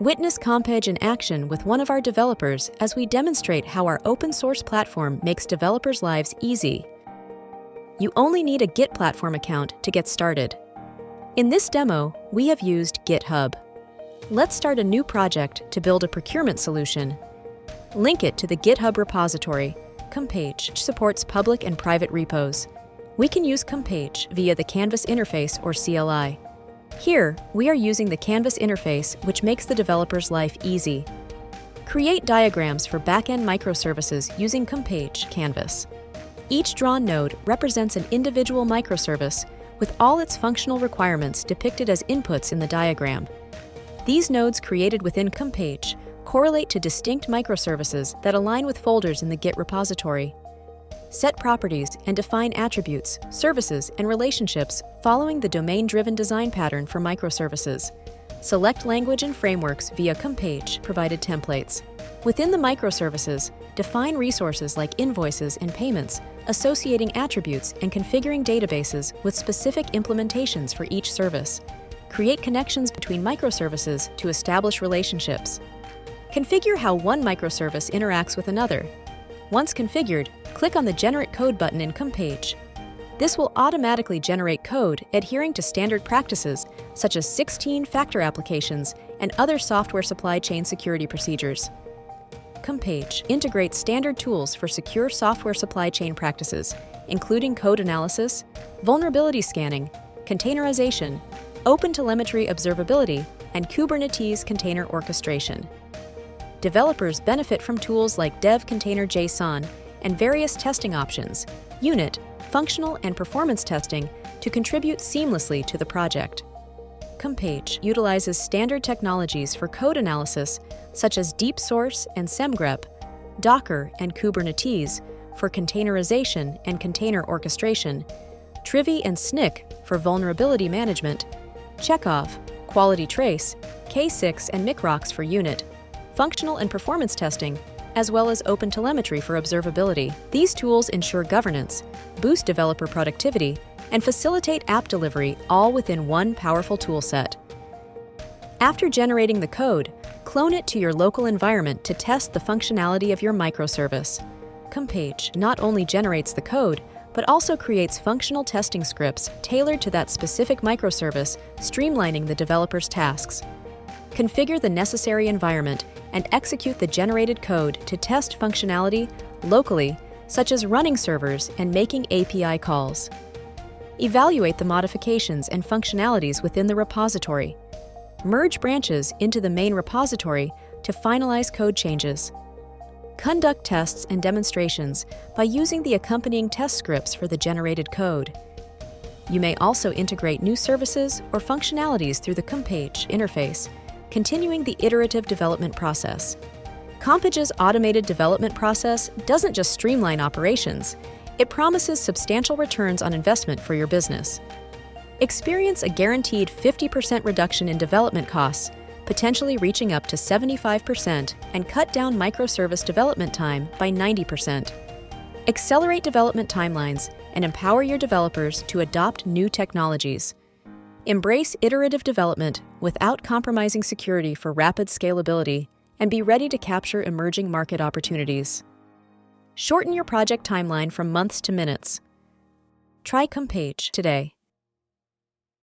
Witness Compage in action with one of our developers as we demonstrate how our open source platform makes developers' lives easy. You only need a Git platform account to get started. In this demo, we have used GitHub. Let's start a new project to build a procurement solution. Link it to the GitHub repository. Compage supports public and private repos. We can use Compage via the Canvas interface or CLI. Here, we are using the Canvas interface, which makes the developer's life easy. Create diagrams for backend microservices using Compage Canvas. Each drawn node represents an individual microservice with all its functional requirements depicted as inputs in the diagram. These nodes created within Compage correlate to distinct microservices that align with folders in the Git repository. Set properties and define attributes, services, and relationships following the domain-driven design pattern for microservices. Select language and frameworks via Compage-provided templates. Within the microservices, define resources like invoices and payments, associating attributes and configuring databases with specific implementations for each service. Create connections between microservices to establish relationships. Configure how one microservice interacts with another. Once configured, click on the Generate Code button in Compage. This will automatically generate code adhering to standard practices such as 16-factor applications and other software supply chain security procedures. Compage integrates standard tools for secure software supply chain practices, including code analysis, vulnerability scanning, containerization, OpenTelemetry observability, and Kubernetes container orchestration. Developers benefit from tools like Dev Container JSON and various testing options, unit, functional, and performance testing to contribute seamlessly to the project. Compage utilizes standard technologies for code analysis such as Deep Source and SemGrep, Docker and Kubernetes for containerization and container orchestration, Trivy and SNCC for vulnerability management, Chekhov, Quality Trace, K6 and Microx for unit, functional and performance testing, as well as OpenTelemetry for observability. These tools ensure governance, boost developer productivity, and facilitate app delivery all within one powerful toolset. After generating the code, clone it to your local environment to test the functionality of your microservice. Compage not only generates the code, but also creates functional testing scripts tailored to that specific microservice, streamlining the developer's tasks. Configure the necessary environment and execute the generated code to test functionality locally, such as running servers and making API calls. Evaluate the modifications and functionalities within the repository. Merge branches into the main repository to finalize code changes. Conduct tests and demonstrations by using the accompanying test scripts for the generated code. You may also integrate new services or functionalities through the Compage interface, continuing the iterative development process. Compage's automated development process doesn't just streamline operations, it promises substantial returns on investment for your business. Experience a guaranteed 50% reduction in development costs, potentially reaching up to 75%, and cut down microservice development time by 90%. Accelerate development timelines and empower your developers to adopt new technologies. Embrace iterative development without compromising security for rapid scalability, and be ready to capture emerging market opportunities. Shorten your project timeline from months to minutes. Try Compage today.